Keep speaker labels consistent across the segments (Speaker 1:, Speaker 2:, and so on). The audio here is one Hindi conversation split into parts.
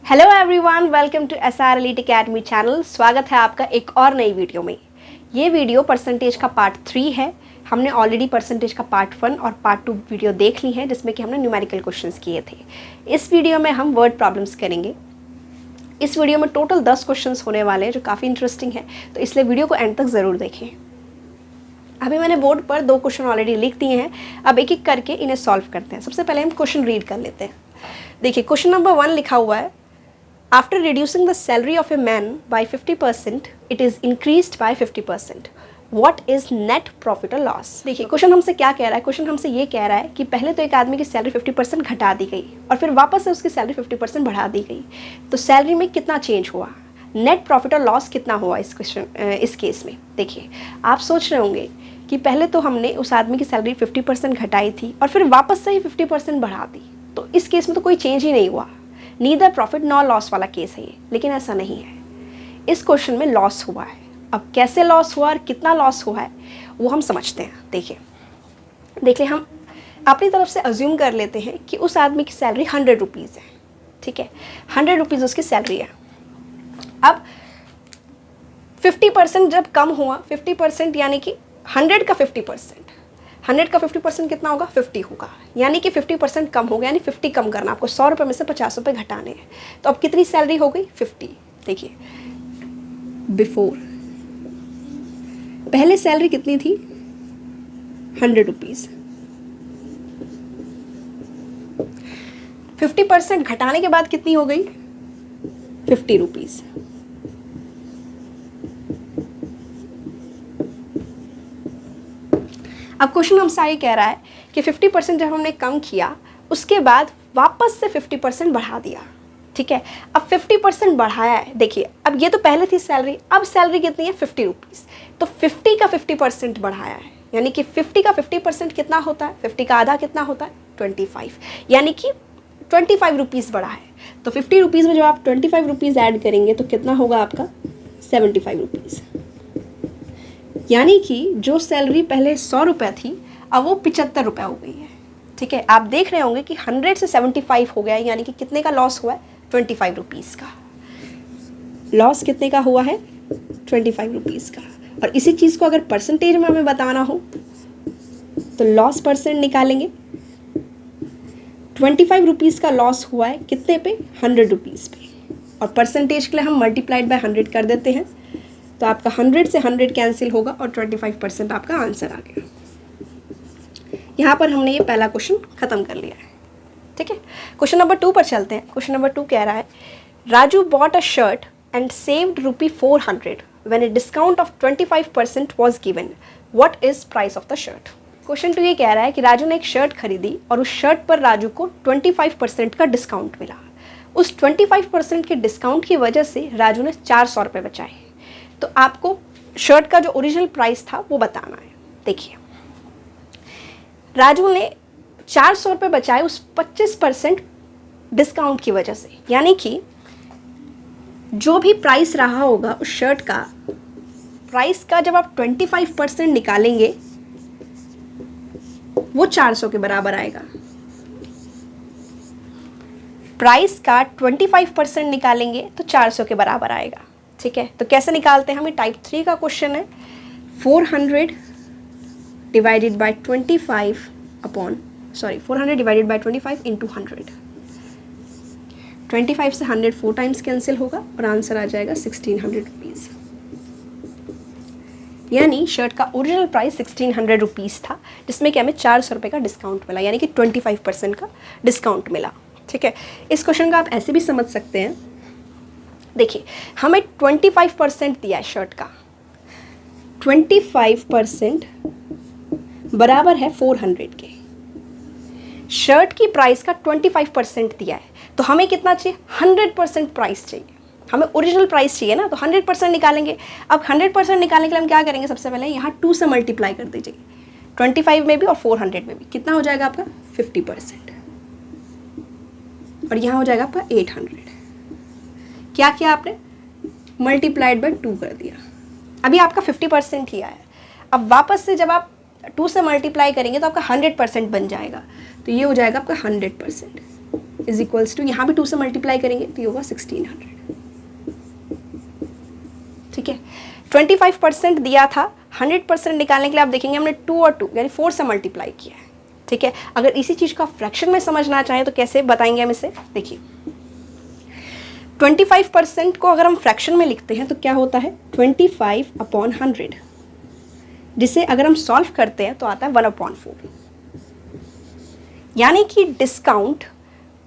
Speaker 1: Hello everyone, welcome to SR Elite Academy channel. स्वागत है आपका एक और नई वीडियो में। ये वीडियो परसेंटेज का पार्ट 3 है। हमने ऑलरेडी परसेंटेज का पार्ट 1 और पार्ट 2 वीडियो देख ली है, जिसमें कि हमने न्यूमेरिकल क्वेश्चंस किए थे। इस वीडियो में हम वर्ड प्रॉब्लम्स करेंगे। इस वीडियो में टोटल 10 क्वेश्चंस होने वाले हैं, जो काफ़ी इंटरेस्टिंग है, तो इसलिए वीडियो को एंड तक ज़रूर देखें। अभी मैंने बोर्ड पर 2 क्वेश्चन ऑलरेडी लिख दिए हैं। अब एक एक करके इन्हें सॉल्व करते हैं। सबसे पहले हम क्वेश्चन रीड कर लेते हैं। देखिए, क्वेश्चन नंबर 1 लिखा हुआ है, After reducing the salary of a man by 50%, it is increased by 50%. What is net profit or loss? देखिए, क्वेश्चन हमसे क्या कह रहा है। क्वेश्चन हमसे ये कह रहा है कि पहले तो एक आदमी की सैलरी 50% घटा दी गई और फिर वापस से उसकी सैलरी 50% बढ़ा दी गई, तो सैलरी में कितना चेंज हुआ, नेट प्रॉफिट और लॉस कितना हुआ इस केस में। देखिए, आप सोच रहे होंगे कि पहले तो हमने उस आदमी की सैलरी 50% घटाई थी और फिर वापस से ही 50% बढ़ा दी, तो इस केस में तो कोई चेंज ही नहीं हुआ, नीदर प्रॉफिट नॉर लॉस वाला केस है ये। लेकिन ऐसा नहीं है, इस क्वेश्चन में लॉस हुआ है। अब कैसे लॉस हुआ और कितना लॉस हुआ है वो हम समझते हैं। देखिए, हम अपनी तरफ से अज्यूम कर लेते हैं कि उस आदमी की सैलरी 100 रुपीज़ है। ठीक है, 100 रुपीज़ उसकी सैलरी है। अब 50% जब कम हुआ, 50% यानी कि 100 का 50%, 100 का 50% कितना होगा, 50 होगा। यानी कि 50% कम हो गया, यानी 50 कम करना आपको। 100 रुपये में से 50 रुपये घटाने हैं, तो अब कितनी सैलरी हो गई, 50। देखिए, बिफोर पहले सैलरी कितनी थी, 100 रुपीज़। 50% घटाने के बाद कितनी हो गई, 50 रुपीज़। अब क्वेश्चन हमसे ये कह रहा है कि 50% जब हमने कम किया, उसके बाद वापस से 50% बढ़ा दिया। ठीक है, अब 50% बढ़ाया है। देखिए, अब ये तो पहले थी सैलरी, अब सैलरी कितनी है, 50 रुपीज़। तो 50 का 50% बढ़ाया है, यानी कि 50 का 50% कितना होता है, 50 का आधा कितना होता है, 25, यानी कि 25 रुपीज़ बढ़ा है। तो 50 रुपीज़ में जब आप 25 रुपीज़ ऐड करेंगे तो कितना होगा आपका, 75 रुपीज़। यानी कि जो सैलरी पहले 100 रुपये थी, अब वो 75 रुपये हो गई है। ठीक है, आप देख रहे होंगे कि 100 से 75 हो गया है, यानी कि कितने का लॉस हुआ है, 25 रुपीज़ का। लॉस कितने का हुआ है, 25 रुपीज़ का। और इसी चीज़ को अगर परसेंटेज में हमें बताना हो तो लॉस परसेंट निकालेंगे। 25 रुपीज़ का लॉस हुआ है कितने पे, 100 रुपीज़ पे, और परसेंटेज के लिए हम मल्टीप्लाइड बाय 100 कर देते हैं, तो आपका 100 से 100 कैंसिल होगा और 25% आपका आंसर आ गया। यहाँ पर हमने ये पहला क्वेश्चन ख़त्म कर लिया है। ठीक है, क्वेश्चन नंबर 2 पर चलते हैं। क्वेश्चन नंबर 2 कह रहा है, Raju bought a shirt and saved ₹400 when a discount of 25% was given. What is price of the shirt. Question 2 ये कह रहा है कि राजू ने एक शर्ट खरीदी और उस शर्ट पर राजू को 25% का डिस्काउंट मिला। उस 25% के डिस्काउंट की वजह से राजू ने 400 रुपये बचाए। तो आपको शर्ट का जो ओरिजिनल प्राइस था वो बताना है। देखिए, राजू ने 400 रुपये बचाए उस 25% डिस्काउंट की वजह से, यानी कि जो भी प्राइस रहा होगा उस शर्ट का, प्राइस का जब आप 25% निकालेंगे वो 400 के बराबर आएगा। प्राइस का 25% निकालेंगे तो 400 के बराबर आएगा। ठीक है, तो कैसे निकालते हैं हम, ये टाइप 3 का क्वेश्चन है। 400 डिवाइडेड बाय 25 इंटू 100। 25 से 100 4 टाइम्स कैंसिल होगा और आंसर आ जाएगा 1600 रुपीज़। यानी शर्ट का ओरिजिनल प्राइस 1600 रुपीज़ था, जिसमें कि हमें 400 रुपये का डिस्काउंट मिला, यानी कि 25% का डिस्काउंट मिला। ठीक है, इस क्वेश्चन का आप ऐसे भी समझ सकते हैं। देखिए, हमें 25% दिया है शर्ट का, 25% बराबर है 400 के। शर्ट की प्राइस का 25% दिया है, तो हमें कितना चाहिए, 100% प्राइस चाहिए। हमें ओरिजिनल प्राइस चाहिए ना, तो 100% निकालेंगे। अब 100% निकालने के लिए हम क्या करेंगे, सबसे पहले यहाँ 2 से मल्टीप्लाई कर दीजिए, 25 में भी और 400 में भी। कितना हो जाएगा आपका, 50%, और यहाँ हो जाएगा आपका 800। क्या किया आपने, मल्टीप्लाइड बाय 2 कर दिया। अभी आपका 50% ही आया। अब वापस से जब आप 2 से मल्टीप्लाई करेंगे तो आपका 100% बन जाएगा, तो ये हो जाएगा आपका 100%। इज इक्वल्स टू, यहाँ भी 2 से मल्टीप्लाई करेंगे तो ये होगा 1600। ठीक है, 25% दिया था, 100% निकालने के लिए आप देखेंगे हमने 2 और 2 यानी 4 से मल्टीप्लाई किया है। ठीक है, अगर इसी चीज़ का फ्रैक्शन में समझना चाहें तो कैसे बताएंगे हम इसे, देखिए 25% को अगर हम फ्रैक्शन में लिखते हैं तो क्या होता है 25/100, जिसे अगर हम सॉल्व करते हैं तो आता है 1/4। यानी कि डिस्काउंट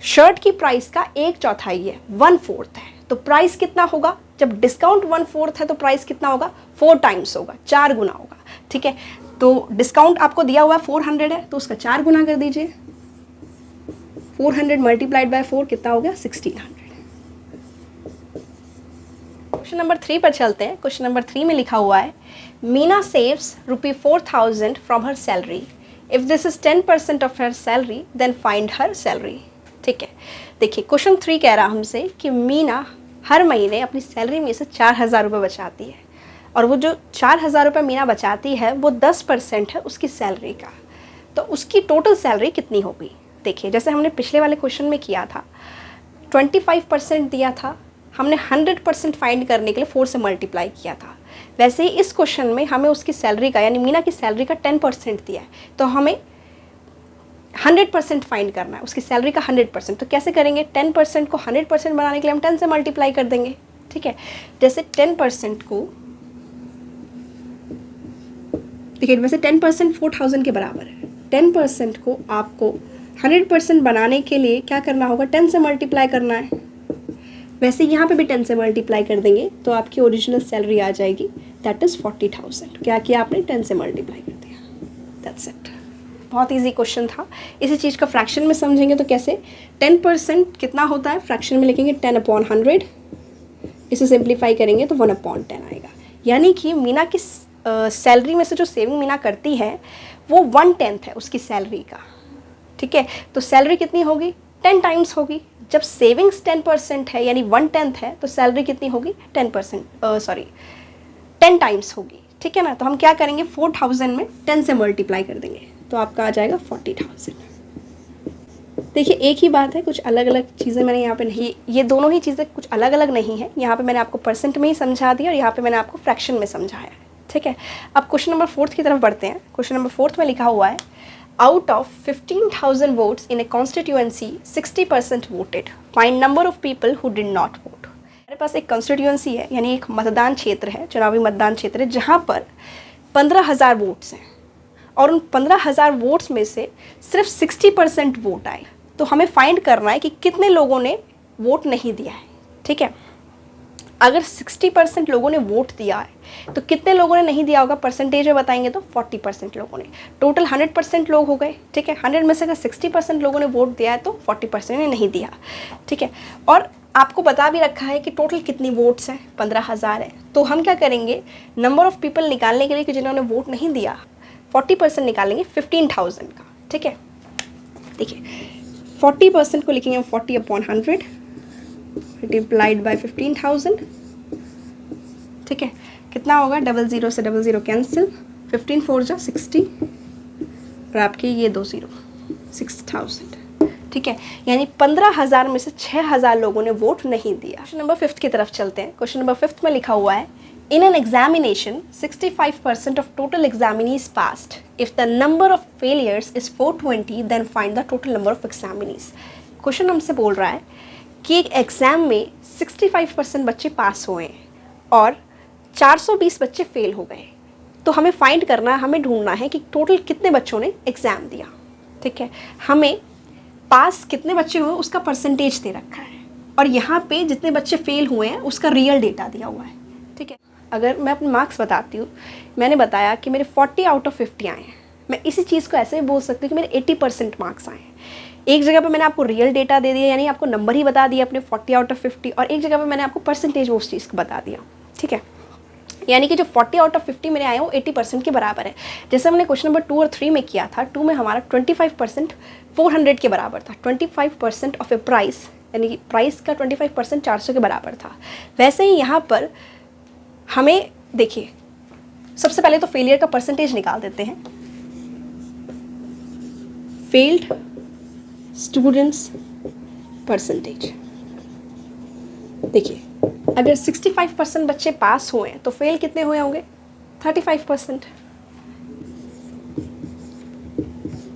Speaker 1: शर्ट की प्राइस का 1/4 है, 1/4 है, तो प्राइस कितना होगा, जब डिस्काउंट 1/4 है तो प्राइस कितना होगा 4 टाइम्स होगा, 4 गुना होगा। ठीक है, तो डिस्काउंट आपको दिया हुआ है 400 है तो उसका 4 गुना कर दीजिए, 400 मल्टीप्लाइड बाय 4 कितना हो गया 1600। क्वेश्चन नंबर 3 पर चलते हैं। क्वेश्चन नंबर 3 में लिखा हुआ है Meena saves ₹4000 from her salary, if this is 10% of her salary then find her salary. ठीक है, देखिए क्वेश्चन 3 कह रहा हमसे कि मीना हर महीने अपनी सैलरी में से 4000 रुपये बचाती है, और वो जो 4000 रुपये मीना बचाती है वो 10% है उसकी सैलरी का, तो उसकी टोटल सैलरी कितनी होगी। देखिए जैसे हमने पिछले वाले क्वेश्चन में किया था, 25% दिया था, हमने 100% फाइंड करने के लिए 4 से मल्टीप्लाई किया था, वैसे ही इस क्वेश्चन में हमें उसकी सैलरी का यानी मीना की सैलरी का 10% दिया है, तो हमें 100% फाइंड करना है, उसकी सैलरी का 100%। तो कैसे करेंगे, 10% को 100% बनाने के लिए हम 10 से मल्टीप्लाई कर देंगे। ठीक है, जैसे 10% को देखिए, वैसे 10% 4000 के बराबर है, 10% को आपको 100% बनाने के लिए क्या करना होगा, 10 से मल्टीप्लाई करना है। वैसे यहाँ पे भी 10 से मल्टीप्लाई कर देंगे तो आपकी ओरिजिनल सैलरी आ जाएगी, दैट इज़ 40,000। क्या किया आपने, 10 से मल्टीप्लाई कर दिया, दैट्स इट। बहुत इजी क्वेश्चन था। इसी चीज़ का फ्रैक्शन में समझेंगे तो कैसे, 10% कितना होता है, फ्रैक्शन में लिखेंगे 10/100, इसे सिंप्लीफाई करेंगे तो 1/10 आएगा। यानी कि मीना की सैलरी में से जो सेविंग मीना करती है वो 1/10 है उसकी सैलरी का। ठीक है, तो सैलरी कितनी होगी, 10 टाइम्स होगी। जब सेविंग्स 10% है यानी 1/10 है तो सैलरी कितनी होगी 10 टाइम्स होगी। ठीक है ना, तो हम क्या करेंगे 4000 में 10 से मल्टीप्लाई कर देंगे तो आपका आ जाएगा 40,000। देखिए एक ही बात है, कुछ अलग अलग चीज़ें मैंने यहाँ पे नहीं, ये दोनों ही चीज़ें कुछ अलग अलग नहीं है। यहाँ पे मैंने आपको परसेंट में ही समझा दिया और यहाँ पे मैंने आपको फ्रैक्शन में समझाया है। ठीक है, अब क्वेश्चन नंबर 4 की तरफ बढ़ते हैं। क्वेश्चन नंबर 4 में लिखा हुआ है out of 15,000 votes in a constituency 60% voted, find number of people who did not vote। हमारे पास एक कॉन्स्टिट्यूएंसी है यानी एक मतदान क्षेत्र है, चुनावी मतदान क्षेत्र है, जहाँ पर 15,000 वोट्स हैं और उन 15,000 वोट्स में से सिर्फ 60% वोट आए। तो हमें फाइंड करना है कि कितने लोगों ने वोट नहीं दिया है। ठीक है, अगर 60% लोगों ने वोट दिया है तो कितने लोगों ने नहीं दिया होगा, परसेंटेज में बताएंगे तो 40% लोगों ने। टोटल 100% लोग हो गए। ठीक है, 100 में से अगर 60% लोगों ने वोट दिया है तो 40% ने नहीं दिया। ठीक है, और आपको बता भी रखा है कि टोटल कितनी वोट्स हैं, 15,000 है। तो हम क्या करेंगे, नंबर ऑफ़ पीपल निकालने के लिए कि जिन्होंने वोट नहीं दिया 40% निकालेंगे 15,000 का। ठीक है, देखिए 40% को लिखेंगे 40/100 मल्टीप्लाइड बाय 15,000। ठीक है, कितना होगा, 00 से 00 कैंसिल, 15 4 जा 60 और आपके ये 2 0 6,000। ठीक है, यानी 15,000 में से 6,000 लोगों ने वोट नहीं दिया। क्वेश्चन नंबर 5 की तरफ चलते हैं। क्वेश्चन नंबर 5 में लिखा हुआ है in an examination 65% of total examinees passed, if the number of failures is 420 then find the total number of examinees. Question हमसे बोल रहा है कि एक एग्ज़ाम में 65% बच्चे पास हुए हैं और 420 बच्चे फेल हो गए, तो हमें फाइंड करना है, हमें ढूंढना है कि टोटल कितने बच्चों ने एग्ज़ाम दिया। ठीक है, हमें पास कितने बच्चे हुए उसका परसेंटेज दे रखा है और यहाँ पे जितने बच्चे फेल हुए हैं उसका रियल डेटा दिया हुआ है। ठीक है, अगर मैं अपने मार्क्स बताती हूँ, मैंने बताया कि मेरे 40 आउट ऑफ 50 आए हैं, मैं इसी चीज़ को ऐसे भी बोल सकती हूँ कि मेरे 80% मार्क्स आए हैं। एक जगह पे मैंने आपको रियल डेटा दे दिया यानी आपको नंबर ही बता दिया अपने 40 आउट ऑफ 50, और एक जगह पे मैंने आपको परसेंटेज उस चीज़ को बता दिया। ठीक है, यानी कि जो 40 आउट ऑफ 50 मेरे आए हैं वो 80% के बराबर है। जैसे हमने क्वेश्चन नंबर 2 और 3 में किया था, 2 में हमारा 25% 400 के बराबर था, 25% ऑफ ए प्राइस यानी कि प्राइस का 25% 400 के बराबर था। वैसे ही यहाँ पर हमें देखिए सबसे पहले तो फेलियर का परसेंटेज निकाल देते हैं। Failed students percentage. देखिए अगर 65% बच्चे पास हुए तो फेल कितने हुए होंगे? 35%।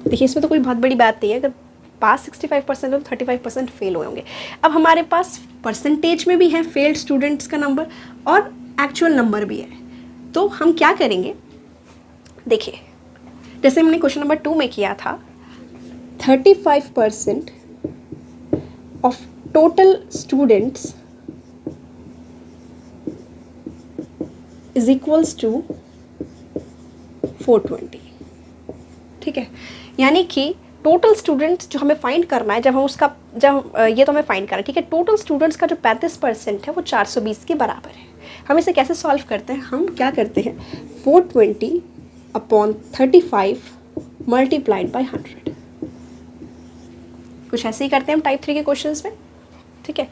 Speaker 1: देखिए इसमें तो कोई बहुत बड़ी बात नहीं है, अगर पास 65% हो तो 35% फेल हुए होंगे। अब हमारे पास परसेंटेज में भी है फेल्ड स्टूडेंट्स का नंबर और एक्चुअल नंबर भी है, तो हम क्या करेंगे? देखिए जैसे हमने क्वेश्चन नंबर 2 में किया था, 35% of total students is equals to 420। ठीक है, यानी कि टोटल स्टूडेंट्स जो हमें फाइंड करना है, ये तो हमें फाइंड करना है, ठीक है। टोटल स्टूडेंट्स का जो 35% है वो 420 के बराबर है। हम इसे कैसे सॉल्व करते हैं? हम क्या करते हैं, 420 अपॉन 35 मल्टीप्लाइड बाई 100, कुछ ऐसे ही करते हैं हम टाइप 3 के क्वेश्चंस में, ठीक है।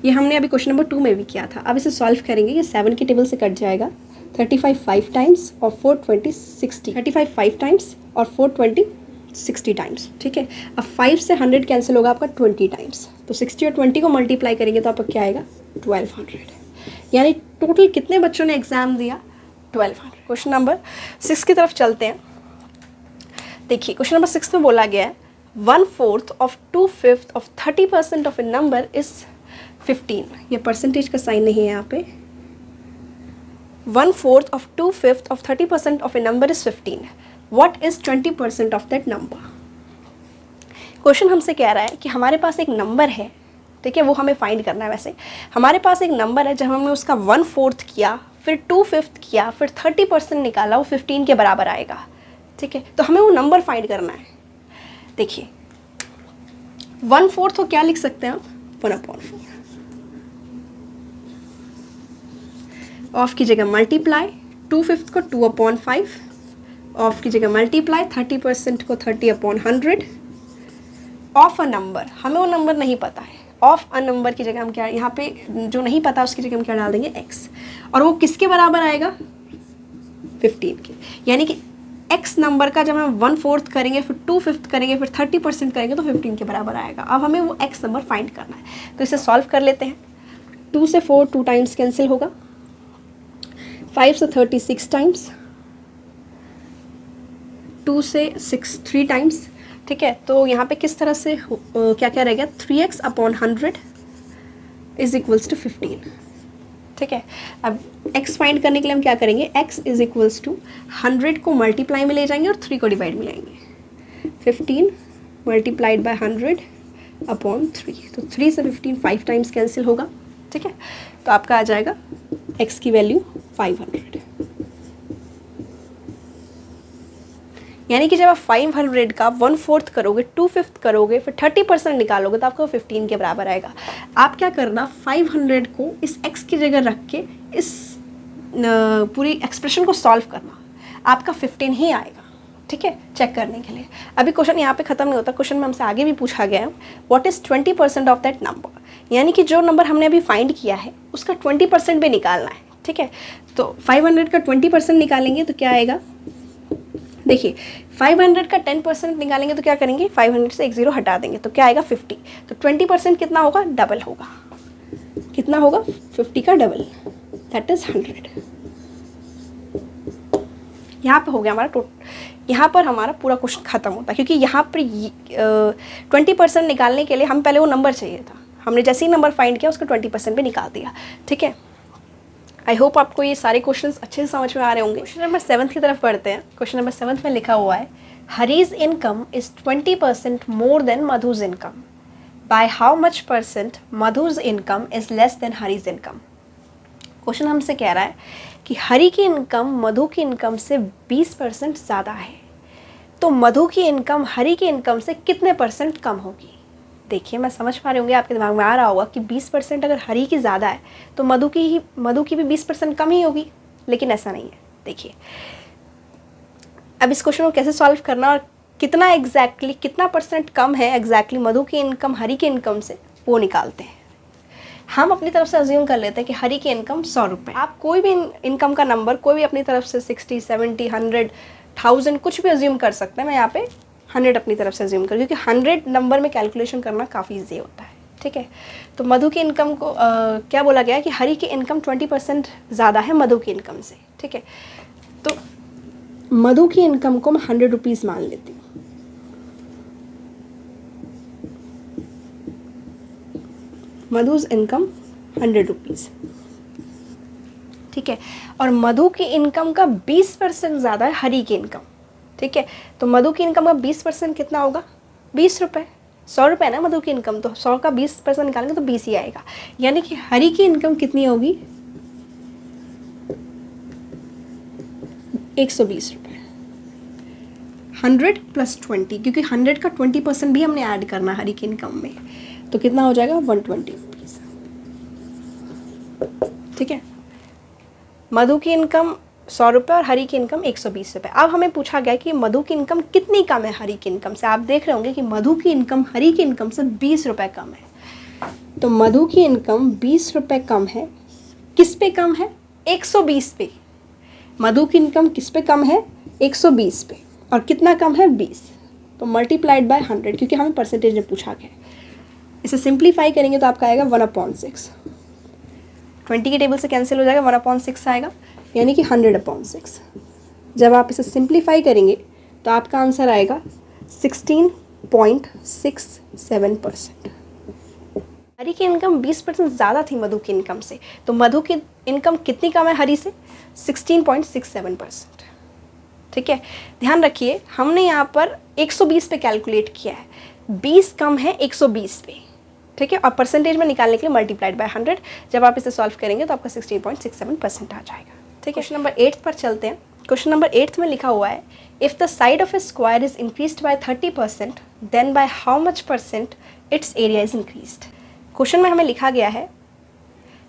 Speaker 1: ये हमने अभी क्वेश्चन नंबर 2 में भी किया था। अब इसे सॉल्व करेंगे, ये 7 की टेबल से कट जाएगा, 35 5 टाइम्स और 420 60, 35 5 टाइम्स और 420 60 टाइम्स, ठीक है। अब 5 से 100 कैंसिल होगा आपका 20 टाइम्स, तो 60 और 20 को मल्टीप्लाई करेंगे तो आपका क्या आएगा? 1200। यानी टोटल कितने बच्चों ने एग्ज़ाम दिया? 1200। क्वेश्चन नंबर 6 की तरफ चलते हैं। देखिए क्वेश्चन नंबर 6 में बोला गया है 1/4 of 2/5 of 30% of A number is 15। ये परसेंटेज का साइन नहीं है यहाँ पे। 1/4 of 2/5 of 30% of A number is 15। What is 20% of that number? Question हमसे कह रहा है कि हमारे पास एक नंबर है, ठीक है, वो हमें फाइंड करना है। वैसे हमारे पास एक नंबर है, जब हमने उसका 1/4 किया, फिर 2/5 किया, फिर 30% निकाला, वो 15 के बराबर आएगा, ठीक है। तो हमें वो नंबर फाइंड करना है। देखिए 1/4 को क्या लिख सकते हैं आप? 1/4। ऑफ की जगह मल्टीप्लाई, 2/5 को 2/5, ऑफ की जगह मल्टीप्लाई, 30% को 30/100, ऑफ अ नंबर, हमें वो नंबर नहीं पता है, ऑफ अ नंबर की जगह हम क्या, यहाँ पे जो नहीं पता उसकी जगह हम क्या डाल देंगे? x। और वो किसके बराबर आएगा? 15 के। यानी कि x नंबर का जब हम 1/4 करेंगे, फिर 2/5 करेंगे, फिर 30% करेंगे तो 15 के बराबर आएगा। अब हमें वो x नंबर फाइंड करना है, तो इसे सॉल्व कर लेते हैं। 2 से 4 2 टाइम्स कैंसिल होगा, 5 से 36 टाइम्स, 2 से 6 3 टाइम्स, ठीक है। तो यहाँ पे किस तरह से क्या क्या रहेगा? 3x/100 इज इक्वल्स टू 15, ठीक है। अब x फाइंड करने के लिए हम क्या करेंगे? x इज इक्वल्स टू 100 को मल्टीप्लाई में ले जाएंगे और 3 को डिवाइड में लाएंगे। 15 मल्टीप्लाइड बाय 100/3, तो 3 से 15 5 टाइम्स कैंसिल होगा, ठीक है। तो आपका आ जाएगा x की वैल्यू 500। यानी कि जब आप 500 का 1/4 करोगे, 2/5 करोगे, फिर 30% निकालोगे तो आपको 15 के बराबर आएगा। आप क्या करना, 500 को इस x की जगह रख के इस पूरी एक्सप्रेशन को सॉल्व करना, आपका 15 ही आएगा, ठीक है, चेक करने के लिए। अभी क्वेश्चन यहाँ पे ख़त्म नहीं होता, क्वेश्चन में हमसे आगे भी पूछा गया है what is 20% of that number. यानी कि जो नंबर हमने अभी फाइंड किया है उसका 20% भी निकालना है, ठीक है। तो 500 का 20% निकालेंगे तो क्या आएगा? देखिए 500 का 10% निकालेंगे तो क्या करेंगे? 500 से एक 0 हटा देंगे तो क्या आएगा? 50। तो 20% कितना होगा? डबल होगा। कितना होगा? 50 का डबल, दैट इज 100। यहाँ पे हो गया हमारा यहाँ पर हमारा पूरा क्वेश्चन खत्म होता है, क्योंकि यहाँ पर 20% निकालने के लिए हम पहले वो नंबर चाहिए था, हमने जैसे ही नंबर फाइंड किया उसका 20% भी निकाल दिया, ठीक है। आई होप आपको ये सारे क्वेश्चंस अच्छे से समझ में आ रहे होंगे। क्वेश्चन नंबर 7 की तरफ पढ़ते हैं। क्वेश्चन नंबर 7 में लिखा हुआ है Hari's income is 20% more than Madhu's income, by how much percent Madhu's income is less than Hari's income. Question हमसे कह रहा है कि हरी की इनकम मधु की इनकम से 20% ज़्यादा है, तो मधु की इनकम हरी की इनकम से कितने % कम होगी। देखिए मैं समझ पा रहे होंगे, आपके दिमाग में आ रहा होगा कि 20% अगर हरी की ज़्यादा है तो मधु की भी 20% कम ही होगी, लेकिन ऐसा नहीं है। देखिए अब इस क्वेश्चन को कैसे सॉल्व करना और कितना एग्जैक्टली कितना % कम है एग्जैक्टली मधु की इनकम हरी की इनकम से, वो निकालते हैं। हम अपनी तरफ से अज्यूम कर लेते हैं कि हरी की इनकम 100 रुपये। आप कोई भी इनकम का नंबर कोई भी अपनी तरफ से 60, 70, 100, 1000 कुछ भी अज्यूम कर सकते हैं। मैं यहाँ पे 100 अपनी तरफ से अज्यूम कर, क्योंकि 100 नंबर में कैलकुलेशन करना काफ़ी ईजी होता है, ठीक है। तो मधु की इनकम को क्या बोला गया है कि हरी की इनकम 20% ज़्यादा है मधु की इनकम से, ठीक है। तो मधु की इनकम को मैं 100 रुपीज़ मान लेती हूँ। मधुज इनकम 100 रुपीज़, ठीक है। और मधु की इनकम का 20% ज़्यादा है हरी की इनकम, ठीक है। तो मधु की इनकम का 20% कितना होगा? 20 रुपये। 100 रुपये ना मधु की इनकम, तो 100 का 20% निकालेंगे तो 20 ही आएगा। यानी कि हरी की इनकम कितनी होगी? 120 रुपये। 100 + 20, क्योंकि 100 का 20% भी हमने ऐड करना हरी की इनकम में, तो कितना हो जाएगा? 120 रुपीज़, ठीक है। मधु की इनकम 100 रुपये और हरी की इनकम 120 रुपये। अब हमें पूछा गया कि मधु की इनकम कितनी कम है हरी की इनकम से। आप देख रहे होंगे कि मधु की इनकम हरी की इनकम से 20 रुपये कम है। तो मधु की इनकम 20 रुपये कम है। किस पे कम है? 120 पे। मधु की इनकम किस पे कम है? 120 पे। और कितना कम है? 20। तो मल्टीप्लाइड बाय 100, क्योंकि हमें परसेंटेज में पूछा गया। इसे सिंप्लीफाई करेंगे तो आपका आएगा 1/6। 20 की टेबल से कैंसिल हो जाएगा, 1/6 आएगा, यानी कि 100/6। जब आप इसे सिंप्लीफाई करेंगे तो आपका आंसर आएगा 16.67%। हरी की इनकम 20% ज़्यादा थी मधु की इनकम से, तो मधु की इनकम कितनी कम है हरी से? 16.67%, ठीक है। ध्यान रखिए, हमने यहाँ पर 120 पे कैलकुलेट किया है, 20 कम है 120 पे, ठीक है। और परसेंटेज में निकालने के लिए मल्टीप्लाइड बाय 100। जब आप इसे सॉल्व करेंगे तो आपका 16.67% आ जाएगा, ठीक है। क्वेश्चन नंबर 8 पर चलते हैं। क्वेश्चन नंबर 8 में लिखा हुआ है, if the side of a square is increased by 30%, then by how much percent its area is increased. Question में हमें लिखा गया है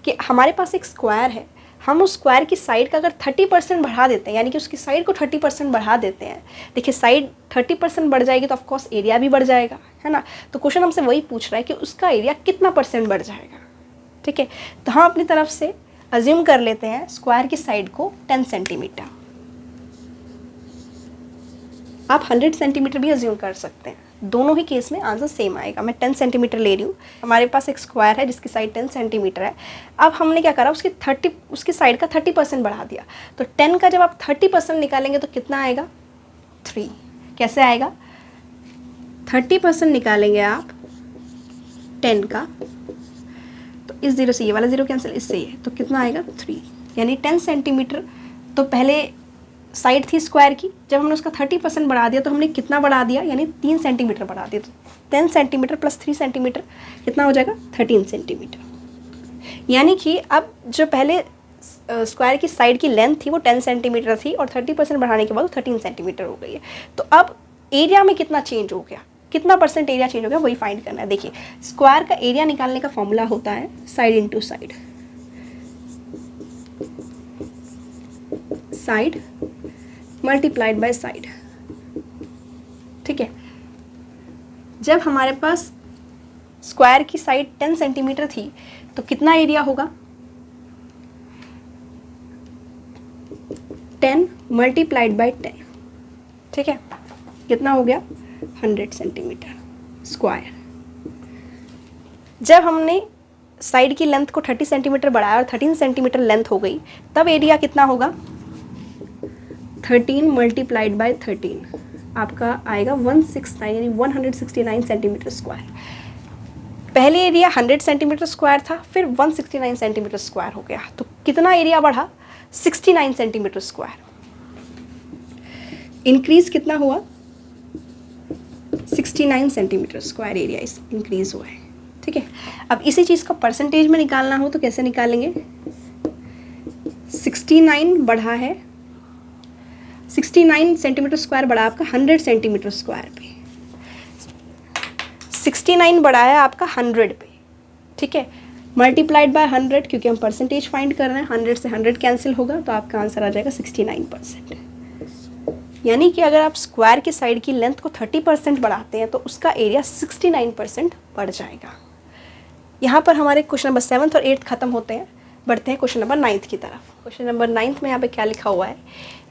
Speaker 1: कि हमारे पास एक स्क्वायर है, हम उस स्क्वायर की साइड का अगर 30% बढ़ा देते हैं, यानी कि उसकी साइड को 30% बढ़ा देते हैं। देखिए, साइड 30% बढ़ जाएगी तो ऑफकोर्स एरिया भी बढ़ जाएगा, है ना। तो क्वेश्चन हमसे वही पूछ रहा है कि उसका एरिया कितना % बढ़ जाएगा, ठीक है। तो हम अपनी तरफ से अज्यूम कर लेते हैं स्क्वायर की साइड को 10 सेंटीमीटर। आप 100 सेंटीमीटर भी अज्यूम कर सकते हैं, दोनों ही केस में आंसर सेम आएगा। मैं 10 सेंटीमीटर ले रही हूँ। हमारे पास एक स्क्वायर है जिसकी साइड 10 सेंटीमीटर है। अब हमने क्या करा, उसकी साइड का 30% बढ़ा दिया। तो 10 का जब आप 30% निकालेंगे तो कितना आएगा? 3। कैसे आएगा? 30% निकालेंगे आप 10 का, तो इस 0 से ये वाला 0 कैंसिल, इससे ये, तो कितना आएगा? 3। यानी 10 सेंटीमीटर तो पहले साइड थी स्क्वायर की, जब हमने उसका 30% बढ़ा दिया तो हमने कितना बढ़ा दिया? यानी 3 सेंटीमीटर बढ़ा दिया। तो 10 सेंटीमीटर + 3 सेंटीमीटर कितना हो जाएगा? 13 सेंटीमीटर। यानी कि अब जो पहले स्क्वायर की साइड की लेंथ थी वो 10 सेंटीमीटर थी और 30% बढ़ाने के बाद 13 सेंटीमीटर हो गई है। तो अब एरिया में कितना चेंज हो गया, कितना % एरिया चेंज हो गया, वही फाइंड करना है। देखिए, स्क्वायर का एरिया निकालने का फॉर्मूला होता है side into side, side multiplied by side, ठीक है। जब हमारे पास स्क्वायर की साइड 10 सेंटीमीटर थी तो कितना एरिया होगा? 10 मल्टीप्लाइड बाय 10, ठीक है। कितना हो गया? 100 सेंटीमीटर स्क्वायर। जब हमने साइड की लेंथ को 30 सेंटीमीटर बढ़ाया और 13 सेंटीमीटर लेंथ हो गई, तब एरिया कितना होगा? 13 मल्टीप्लाइड बाय 13 आपका आएगा 169, यानी 169 सेंटीमीटर स्क्वायर। पहले एरिया 100 सेंटीमीटर स्क्वायर था, फिर 169 सेंटीमीटर स्क्वायर हो गया। तो कितना एरिया बढ़ा? 69 सेंटीमीटर स्क्वायर। इंक्रीज कितना हुआ? 69 सेंटीमीटर स्क्वायर एरिया इंक्रीज हुआ है, ठीक है। अब इसी चीज़ को परसेंटेज में निकालना हो तो कैसे निकालेंगे? 69 बढ़ा है, 69 सेंटीमीटर स्क्वायर बढ़ा आपका 100 सेंटीमीटर स्क्वायर पे, 69 बढ़ा है आपका 100 पे, ठीक है। मल्टीप्लाइड बाय 100, क्योंकि हम परसेंटेज फाइंड कर रहे हैं, 100 से 100 कैंसिल होगा तो आपका आंसर आ जाएगा 69%। यानी कि अगर आप स्क्वायर की साइड की लेंथ को 30% बढ़ाते हैं तो उसका एरिया 69% बढ़ जाएगा। यहाँ पर हमारे क्वेश्चन नंबर 7 और 8 खत्म होते हैं। बढ़ते हैं क्वेश्चन नंबर 9 की तरफ। क्वेश्चन नंबर 9 में यहाँ पे क्या लिखा हुआ है?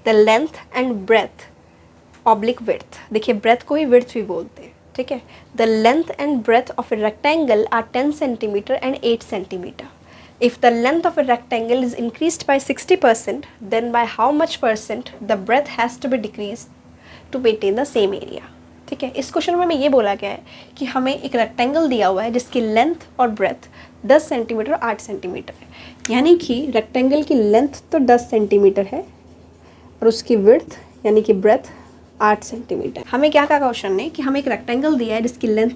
Speaker 1: The length and breadth oblique width. देखिए, ब्रेथ को ही विड्थ भी बोलते हैं, ठीक है। The length and breadth of a rectangle are 10 centimetre and 8 centimetre. If the length of a rectangle is increased by 60%, then by how much percent the breadth has to be decreased to maintain the same area? ठीक है, इस क्वेश्चन में ये बोला गया है कि हमें एक रेक्टेंगल दिया हुआ है जिसकी लेंथ और ब्रेथ 10 सेंटीमीटर और 8 सेंटीमीटर है। यानी कि रेक्टेंगल की लेंथ तो 10 सेंटीमीटर है और उसकी विड्थ यानी कि ब्रेथ 8 सेंटीमीटर। हमें क्या कहा क्वेश्चन ने कि हमें एक रेक्टेंगल दिया है जिसकी लेंथ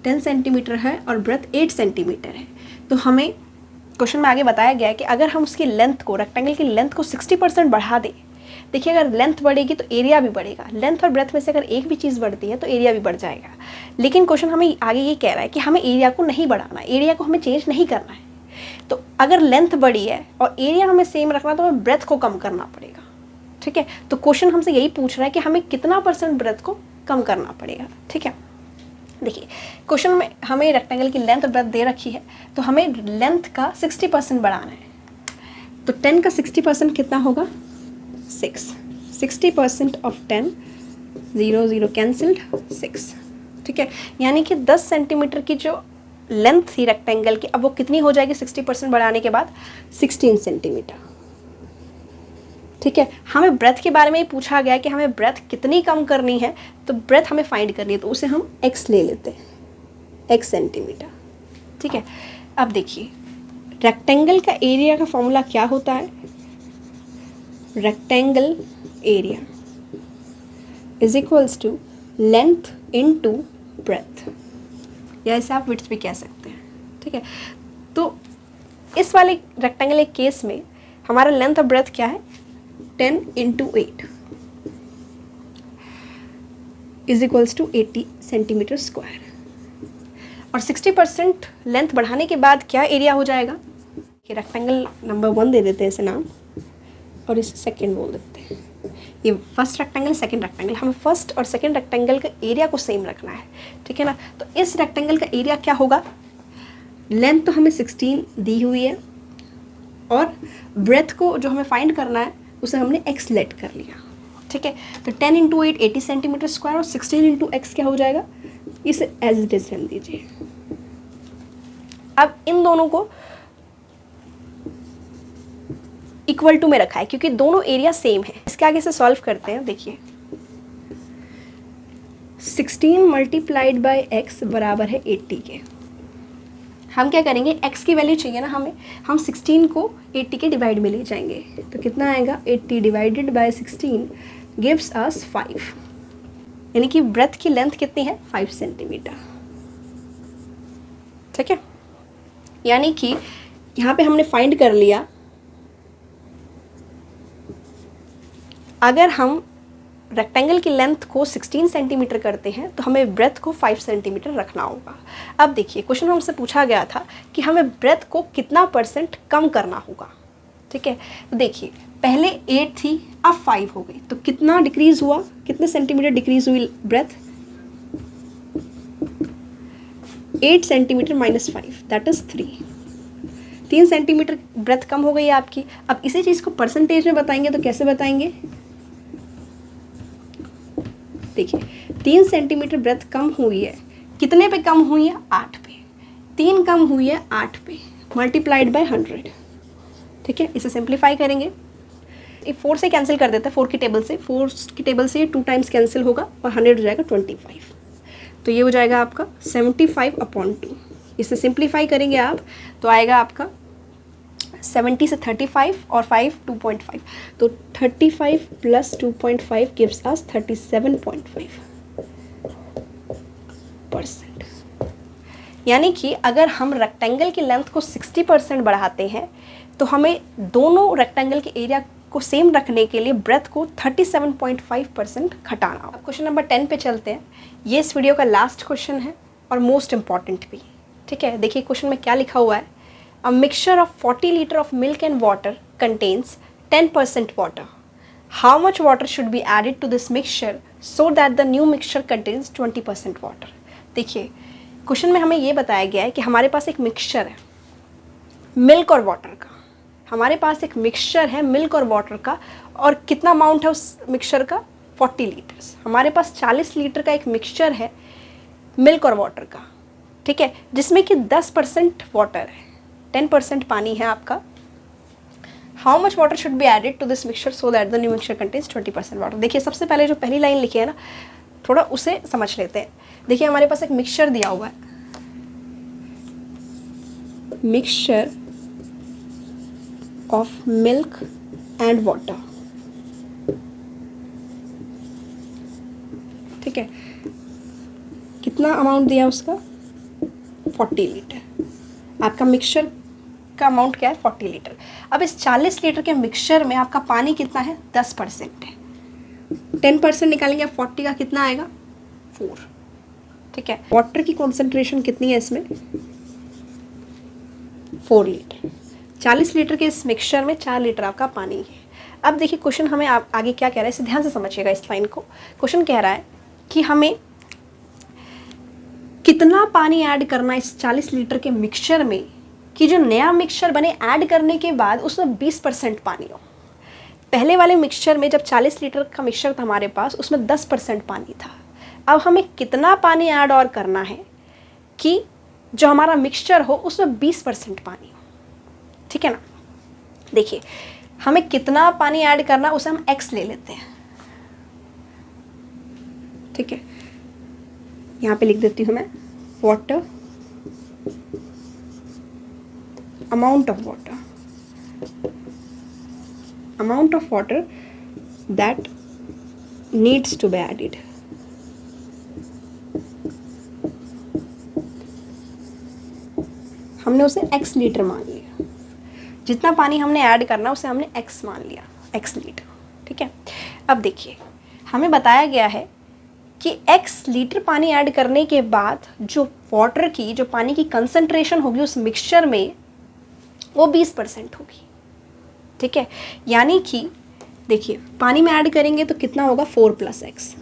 Speaker 1: 10 सेंटीमीटर है और ब्रेथ 8 सेंटीमीटर है। तो हमें क्वेश्चन में आगे बताया गया है कि अगर हम उसकी लेंथ को, रेक्टेंगल की लेंथ को 60% बढ़ा दें, देखिए अगर लेंथ बढ़ेगी तो एरिया भी बढ़ेगा। लेंथ और ब्रेथ में से अगर एक भी चीज़ बढ़ती है तो एरिया भी बढ़ जाएगा। लेकिन क्वेश्चन हमें आगे ये कह रहा है कि हमें एरिया को नहीं बढ़ाना, एरिया को हमें चेंज नहीं करना है। तो अगर लेंथ बढ़ी है और एरिया हमें सेम रखना है तो हमें ब्रेथ को कम करना पड़ेगा। ठीक है, तो क्वेश्चन हमसे यही पूछ रहा है कि हमें कितना % ब्रेथ को कम करना पड़ेगा। ठीक है, देखिए क्वेश्चन में हमें रेक्टेंगल की लेंथ और ब्रेथ दे रखी है, तो हमें लेंथ का 60% बढ़ाना है। तो 10 का 60% कितना होगा? 6। 60% ऑफ 10, 0 0 कैंसिल्ड, 6। ठीक है, यानी कि 10 सेंटीमीटर की जो लेंथ थी रेक्टेंगल की, अब वो कितनी हो जाएगी 60% बढ़ाने के बाद? 16 सेंटीमीटर। ठीक है, हमें ब्रेथ के बारे में ही पूछा गया है कि हमें ब्रेथ कितनी कम करनी है, तो ब्रेथ हमें फाइंड करनी है, तो उसे हम x ले लेते हैं, x सेंटीमीटर। ठीक है, अब देखिए रेक्टेंगल का एरिया का फॉर्मूला क्या होता है? Rectangle area is equals to length into breadth, या इसे आप विड्थ भी कह सकते हैं। ठीक है, तो इस वाले रेक्टेंगल के केस में हमारा लेंथ और ब्रेथ क्या है? 10 × 8 is equals to 80 centimetre square. और 60% लेंथ बढ़ाने के बाद क्या एरिया हो जाएगा? कि रेक्टेंगल नंबर 1 दे देते हैं इसे नाम, और इसे सेकंड बोल देते हैं। ये फर्स्ट रेक्टेंगल, सेकंड रेक्टेंगल, हमें फर्स्ट और सेकंड रेक्टेंगल का एरिया को सेम रखना है। ठीक है ना, तो इस रेक्टेंगल का एरिया क्या होगा? लेंथ तो हमें 16 दी हुई है और ब्रेथ को जो हमें फाइंड करना है उसे हमने x लेट कर लिया। ठीक है, तो 10 × 8 80 सेंटीमीटर स्क्वायर और 16 × x क्या हो जाएगा? इसे एज इट इज रहने दीजिए। अब इन दोनों को इक्वल टू में रखा है क्योंकि दोनों एरिया सेम है। इसके आगे से सॉल्व करते हैं। देखिए 16 मल्टीप्लाइड बाय x बराबर है 80 के। हम क्या करेंगे, x की वैल्यू चाहिए ना हमें, हम 16 को 80 के डिवाइड में ले जाएंगे। तो कितना आएगा? 80 डिवाइडेड बाय 16 गिव्स अस 5, यानी कि ब्रेथ की लेंथ कितनी है? 5 सेंटीमीटर। ठीक है, यानी कि यहाँ पे हमने फाइंड कर लिया, अगर हम रेक्टेंगल की लेंथ को 16 सेंटीमीटर करते हैं तो हमें ब्रेथ को 5 सेंटीमीटर रखना होगा। अब देखिए क्वेश्चन हमसे पूछा गया था कि हमें ब्रेथ को कितना % कम करना होगा। ठीक है, तो देखिए पहले 8 थी, अब 5 हो गई, तो कितना डिक्रीज हुआ? कितने सेंटीमीटर डिक्रीज हुई breadth? 8 centimetre minus 5 that is 3 centimetre breadth कम हो गई है आपकी। अब इसी चीज़ को परसेंटेज में बताएंगे तो कैसे बताएंगे? देखिए 3 सेंटीमीटर ब्रेथ कम हुई है, कितने पे कम हुई है? 8 पे। 3 कम हुई है 8 पे, मल्टीप्लाइड बाय 100। ठीक है, इसे सिंप्लीफाई करेंगे, 4 से कैंसिल कर देते हैं, 4 की टेबल से, 4 की टेबल से 2 टाइम्स कैंसिल होगा और 100 हो जाएगा 25। तो ये हो जाएगा आपका 75/2। इसे सिंप्लीफाई करेंगे आप तो आएगा आपका 70 से 35 और 5 2.5, तो 35 + 2.5 गिव्स अस 37.5%। यानी कि अगर हम रेक्टेंगल की लेंथ को 60% बढ़ाते हैं तो हमें दोनों रेक्टेंगल के एरिया को सेम रखने के लिए ब्रेथ को 37.5% घटाना होगा। अब क्वेश्चन नंबर 10 पे चलते हैं। ये इस वीडियो का लास्ट क्वेश्चन है और मोस्ट इम्पॉर्टेंट भी। ठीक है, देखिए क्वेश्चन में क्या लिखा हुआ है। A mixture of 40 liters of milk and water contains 10% water. How much water should be added to this mixture so that the new mixture contains 20% water? देखिए क्वेश्चन में हमें ये बताया गया है कि हमारे पास एक मिक्सचर है मिल्क और वाटर का। हमारे पास एक मिक्सचर है मिल्क और वाटर का, और कितना अमाउंट है उस मिक्सचर का? 40 लीटर्स। हमारे पास 40 लीटर का एक मिक्सचर है मिल्क और वाटर का, ठीक है, जिसमें कि 10% वाटर है, 10% पानी है आपका। How much water should be added to this mixture so that the new mixture contains 20% water. देखिए सबसे पहले जो पहली लाइन लिखी है ना, थोड़ा उसे समझ लेते हैं। देखिए हमारे पास एक मिक्सचर दिया हुआ है, mixture of milk and water, ठीक है, कितना अमाउंट दिया उसका 40 लीटर। आपका मिक्सचर का अमाउंट क्या है 40 लीटर। अब इस 40 लीटर के मिक्सचर में आपका पानी कितना है 10% है, 10% निकालेंगे 40 का कितना आएगा 4, ठीक है। वाटर की कॉन्सेंट्रेशन कितनी है इसमें 4 लीटर। 40 लीटर के इस मिक्सचर में 4 लीटर आपका पानी है। अब देखिए क्वेश्चन हमें आगे क्या कह रहा है, इसे ध्यान से समझिएगा इस लाइन को। क्वेश्चन कह रहा है कि हमें कितना पानी ऐड करना है इस 40 लीटर के मिक्सचर में कि जो नया मिक्सचर बने ऐड करने के बाद उसमें 20% पानी हो। पहले वाले मिक्सचर में जब 40 लीटर का मिक्सचर था हमारे पास, उसमें 10% पानी था। अब हमें कितना पानी ऐड और करना है कि जो हमारा मिक्सचर हो उसमें 20% पानी हो, ठीक है ना। देखिए हमें कितना पानी ऐड करना उसे हम x ले लेते हैं, ठीक है। यहाँ पे लिख देती हूँ मैं water, amount of water that needs to be added। हमने उसे x लीटर मान लिया, जितना पानी हमने ऐड करना उसे हमने x मान लिया, x लीटर, ठीक है। अब देखिए हमें बताया गया है कि x लीटर पानी ऐड करने के बाद जो वाटर की, जो पानी की कंसंट्रेशन होगी उस मिक्सचर में वो 20% होगी, ठीक है। यानी कि देखिए पानी में ऐड करेंगे तो कितना होगा 4 + x,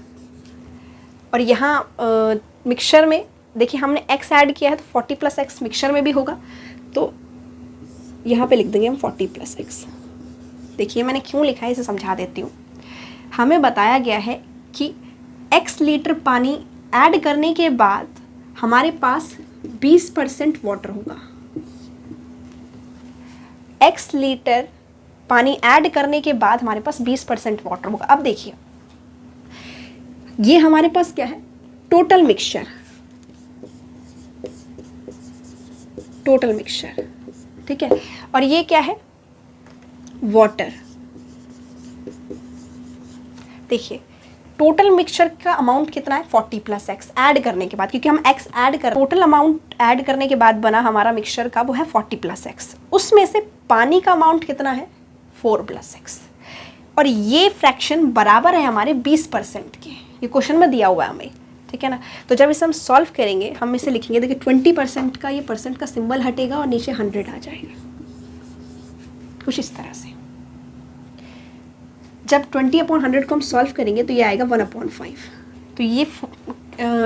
Speaker 1: और यहाँ मिक्सचर में देखिए हमने x ऐड किया है तो 40 + x मिक्सचर में भी होगा, तो यहाँ पे लिख देंगे हम 40 + x। देखिए मैंने क्यों लिखा है इसे समझा देती हूँ। हमें बताया गया है कि x लीटर पानी ऐड करने के बाद हमारे पास 20% वाटर होगा। x लीटर पानी ऐड करने के बाद हमारे पास 20% वाटर होगा। अब देखिए ये हमारे पास क्या है टोटल मिक्सचर, ठीक है, और ये क्या है वाटर। देखिए टोटल मिक्सचर का अमाउंट कितना है 40 + x ऐड करने के बाद, क्योंकि हम x ऐड कर, टोटल अमाउंट ऐड करने के बाद बना हमारा मिक्सचर का वो है 40 + x। उसमें से पानी का अमाउंट कितना है 4 + x, और ये फ्रैक्शन बराबर है हमारे 20% के। ये क्वेश्चन में दिया हुआ है हमें, ठीक है ना। तो जब इसे हम सॉल्व करेंगे हम इसे लिखेंगे, देखिए 20% का ये परसेंट का सिंबल हटेगा और नीचे 100 आ जाएगा, कुछ इस तरह से। जब 20/100 को हम सॉल्व करेंगे तो ये आएगा 1/5। तो ये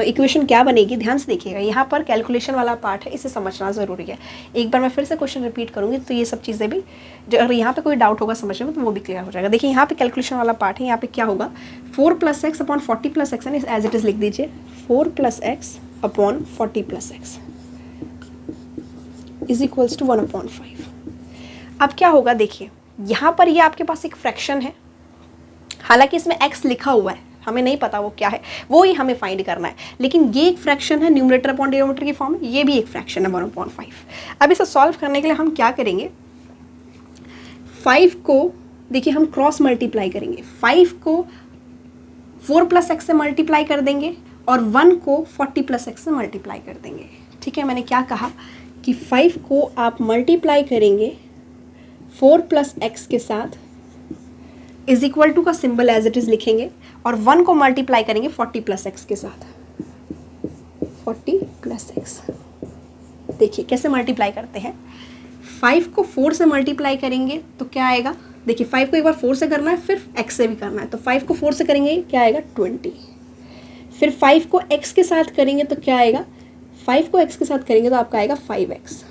Speaker 1: इक्वेशन क्या बनेगी ध्यान से देखिएगा, यहाँ पर कैलकुलेशन वाला पार्ट है, इसे समझना ज़रूरी है। एक बार मैं फिर से क्वेश्चन रिपीट करूँगी तो ये सब चीज़ें भी, जो अगर यहाँ पे कोई डाउट होगा समझने में तो वो भी क्लियर हो जाएगा। देखिए यहाँ पे कैलकुलेशन वाला पार्ट है, यहाँ पे क्या होगा 4 + x / 40 + x है, एज इट इज़ लिख दीजिए 4 + x / 40 + x = 1/5। अब क्या होगा देखिए यहाँ पर ये आपके पास एक फ्रैक्शन है, हालांकि इसमें x लिखा हुआ है, हमें नहीं पता वो क्या है, वो ही हमें फाइंड करना है, लेकिन ये एक फ्रैक्शन है न्यूमरेटर अपॉन डिनोमिनेटर की फॉर्म में, ये भी एक फ्रैक्शन है 1/5। अब इसे सॉल्व करने के लिए हम क्या करेंगे, 5 को देखिए हम क्रॉस मल्टीप्लाई करेंगे, 5 को 4 + x से मल्टीप्लाई कर देंगे और 1 को 40 + x से मल्टीप्लाई कर देंगे, ठीक है। मैंने क्या कहा कि 5 को आप मल्टीप्लाई करेंगे 4 + x के साथ, = का सिंबल एज इट इज़ लिखेंगे, और 1 को मल्टीप्लाई करेंगे 40 + x के साथ, 40 + x। देखिए कैसे मल्टीप्लाई करते हैं, 5 को 4 से मल्टीप्लाई करेंगे तो क्या आएगा, देखिए 5 को एक बार 4 से करना है फिर x से भी करना है, तो 5 को 4 से करेंगे क्या आएगा 20, फिर 5 को x के साथ करेंगे तो क्या आएगा, 5 को x के साथ करेंगे तो आपका आएगा 5x।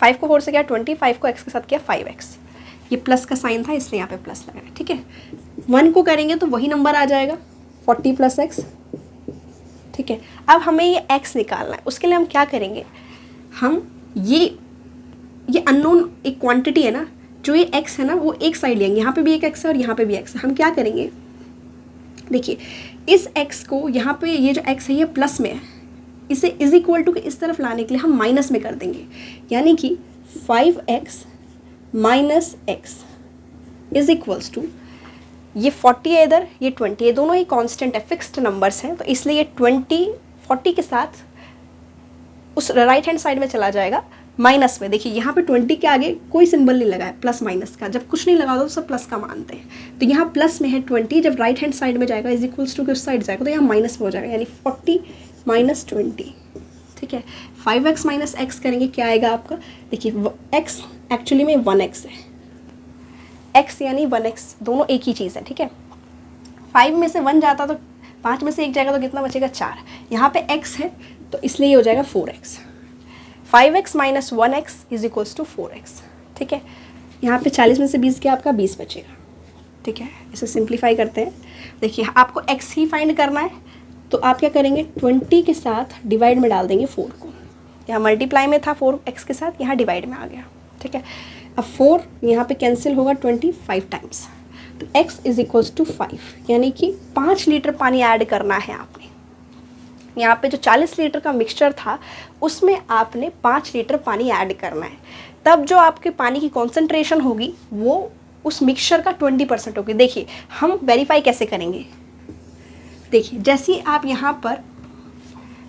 Speaker 1: 5 को 4 से किया 20, 5 को x के साथ किया 5x, ये प्लस का साइन था इसलिए यहाँ पे प्लस लगा है, ठीक है। 1 को करेंगे तो वही नंबर आ जाएगा 40 + x, ठीक है। अब हमें ये x निकालना है, उसके लिए हम क्या करेंगे, हम ये अननोन एक क्वांटिटी है ना, जो ये x है ना वो एक साइड लेंगे, यहाँ पे भी एक x है और यहाँ पे भी x है। हम क्या करेंगे, देखिए इस x को यहाँ पे ये जो x है ये प्लस में है, इसे इज इक्वल टू के इस तरफ लाने के लिए हम माइनस में कर देंगे, यानी कि 5x minus x is equals to, ये 40 है इधर, ये 20, ये दोनों ही कांस्टेंट है, फिक्स्ड नंबर्स हैं, तो इसलिए ये 40 के साथ उस राइट हैंड साइड में चला जाएगा माइनस में। देखिए यहाँ पे 20 के आगे कोई सिंबल नहीं लगा है प्लस माइनस का, जब कुछ नहीं लगा होता तो सब प्लस का मानते हैं, तो यहाँ प्लस में है 20, जब राइट हैंड साइड में जाएगा इज इक्वल्स टू के उस साइड जाएगा तो यहाँ माइनस में हो जाएगा, यानी 40 माइनस 20, ठीक है। 5x माइनस एक्स करेंगे, क्या आएगा आपका, देखिए x एक्चुअली में 1x है, x यानी 1x, दोनों एक ही चीज़ है, ठीक है। 5 में से 1 जाता तो 5 में से 1 जाएगा तो कितना बचेगा 4, यहाँ पे x है तो इसलिए ये हो जाएगा 4x। 5x minus 1x is equals to 4x, ठीक है। यहाँ पे 40 में से 20 क्या आपका 20 बचेगा, ठीक है। इसे सिंप्लीफाई करते हैं, देखिए आपको x ही फाइंड करना है, तो आप क्या करेंगे 20 के साथ डिवाइड में डाल देंगे 4 को, यहाँ मल्टीप्लाई में था 4x के साथ, यहाँ डिवाइड में आ गया, ठीक है। अब 4 यहाँ पे कैंसिल होगा 25 टाइम्स, तो x इज इक्वल्स टू 5, यानी कि 5 लीटर पानी ऐड करना है आपने। यहाँ पे जो 40 लीटर का मिक्सचर था उसमें आपने 5 लीटर पानी ऐड करना है, तब जो आपके पानी की कॉन्सेंट्रेशन होगी वो उस मिक्सचर का 20% होगी। देखिए हम वेरीफाई कैसे करेंगे, देखिए जैसे आप यहाँ पर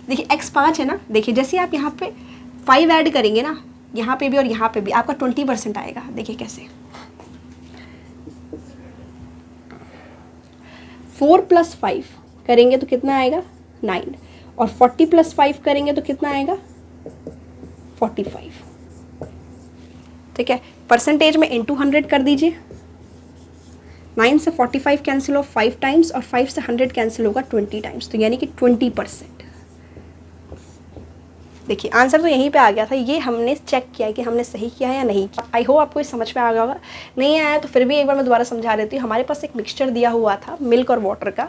Speaker 1: देखिए x 5 है ना, देखिए जैसे आप यहाँ पे 5 ऐड करेंगे ना, यहाँ पे भी और यहाँ पे भी आपका 20% आएगा। देखिए कैसे, 4 + 5 करेंगे तो कितना आएगा 9, और 40 + 5 करेंगे तो कितना आएगा 45, ठीक है। परसेंटेज में इंटू 100 कर दीजिए, 9 से 45 कैंसिल हो 5 टाइम्स और 5 से 100 कैंसिल होगा 20 टाइम्स, तो यानी कि 20%। देखिए आंसर तो यहीं पे आ गया था, ये हमने चेक किया है कि हमने सही किया है या नहीं किया। आई होप आपको ये समझ में आ गया होगा, नहीं आया तो फिर भी एक बार मैं दोबारा समझा देती हूँ। हमारे पास एक मिक्सचर दिया हुआ था मिल्क और वाटर का,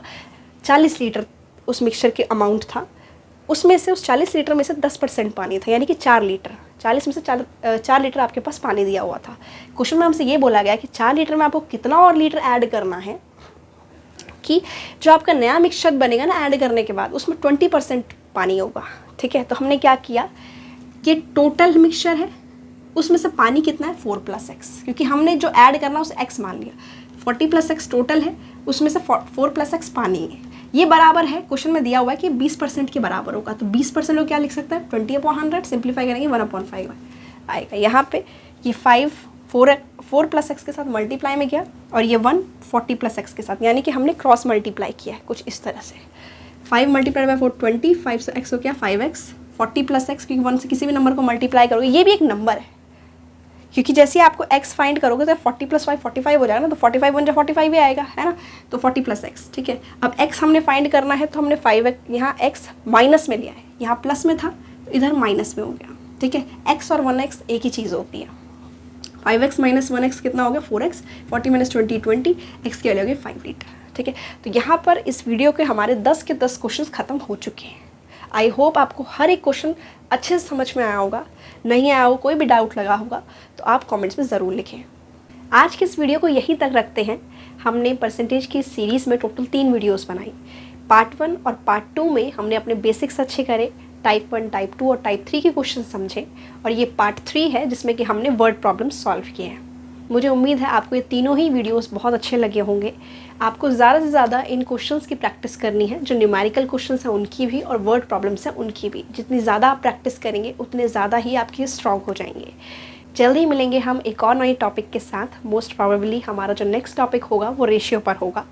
Speaker 1: 40 लीटर उस मिक्सचर के अमाउंट था, उसमें से उस 40 लीटर में से 10% पानी था, यानी कि 4 लीटर, 40 में से 4 लीटर आपके पास पानी दिया हुआ था। क्वेश्चन में हमसे ये बोला गया कि 4 लीटर में आपको कितना और लीटर ऐड करना है कि जो आपका नया मिक्सचर बनेगा ना ऐड करने के बाद उसमें 20% पानी होगा, ठीक है। तो हमने क्या किया कि टोटल मिक्सचर है उसमें से पानी कितना है 4 + x, क्योंकि हमने जो ऐड करना उसे x मान लिया, 40 + x टोटल है, उसमें से 4 + x पानी है, ये बराबर है, क्वेश्चन में दिया हुआ है कि 20% के बराबर होगा, तो 20% को क्या लिख सकते हैं 20/100, सिंप्लीफाई करेंगे 1/5 आएगा। यहाँ पे ये 4 + x के साथ मल्टीप्लाई में गया और ये 1 40 + x के साथ, यानी कि हमने क्रॉस मल्टीप्लाई किया है कुछ इस तरह से। 5 × 4 20, 5 से x हो गया 5x, 40 + x, क्योंकि 1 से किसी भी नंबर को मल्टीप्लाई करोगे, ये भी एक नंबर है, क्योंकि जैसे आपको x फाइंड करोगे तो 40 + 5 45 हो जाएगा ना, तो 45 1 45 भी आएगा, है ना, तो 40 + x, ठीक है। अब x हमने फाइंड करना है तो हमने 5x, यहाँ x माइनस में लिया है, यहाँ प्लस में था तो इधर माइनस में हो गया, ठीक है। x और 1x एक ही चीज़ होती है, 5x माइनस 1x कितना हो गया 4x, 40 - 20 20, x की वैल्यू हो गई 5 लीटर, ठीक है। तो यहाँ पर इस वीडियो के हमारे 10 के 10 क्वेश्चन ख़त्म हो चुके हैं। आई होप आपको हर एक क्वेश्चन अच्छे से समझ में आया होगा, नहीं आया हो कोई भी डाउट लगा होगा तो आप कमेंट्स में ज़रूर लिखें। आज के इस वीडियो को यहीं तक रखते हैं। हमने परसेंटेज की सीरीज़ में टोटल 3 वीडियोस बनाई। पार्ट 1 और पार्ट 2 में हमने अपने बेसिक्स अच्छे करे, टाइप 1, टाइप 2 और टाइप 3 के क्वेश्चन समझे, और ये पार्ट 3 है जिसमें कि हमने वर्ड प्रॉब्लम सॉल्व किए हैं। मुझे उम्मीद है आपको ये तीनों ही वीडियोस बहुत अच्छे लगे होंगे। आपको ज़्यादा से ज़्यादा इन क्वेश्चंस की प्रैक्टिस करनी है, जो न्यूमेरिकल क्वेश्चंस हैं उनकी भी और वर्ड प्रॉब्लम्स हैं उनकी भी। जितनी ज़्यादा आप प्रैक्टिस करेंगे उतने ज़्यादा ही आपके स्ट्रॉन्ग हो जाएंगे। जल्दी ही मिलेंगे हम एक और नए टॉपिक के साथ। मोस्ट प्रोबेबली हमारा जो नेक्स्ट टॉपिक होगा वो रेशियो पर होगा।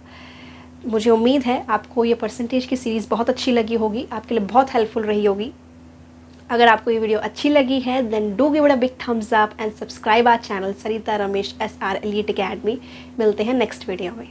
Speaker 1: मुझे उम्मीद है आपको ये परसेंटेज की सीरीज़ बहुत अच्छी लगी होगी, आपके लिए बहुत हेल्पफुल रही होगी। अगर आपको ये वीडियो अच्छी लगी है then do give it a big thumbs up and subscribe our channel Sarita Ramesh SR elite academy. मिलते हैं नेक्स्ट वीडियो में।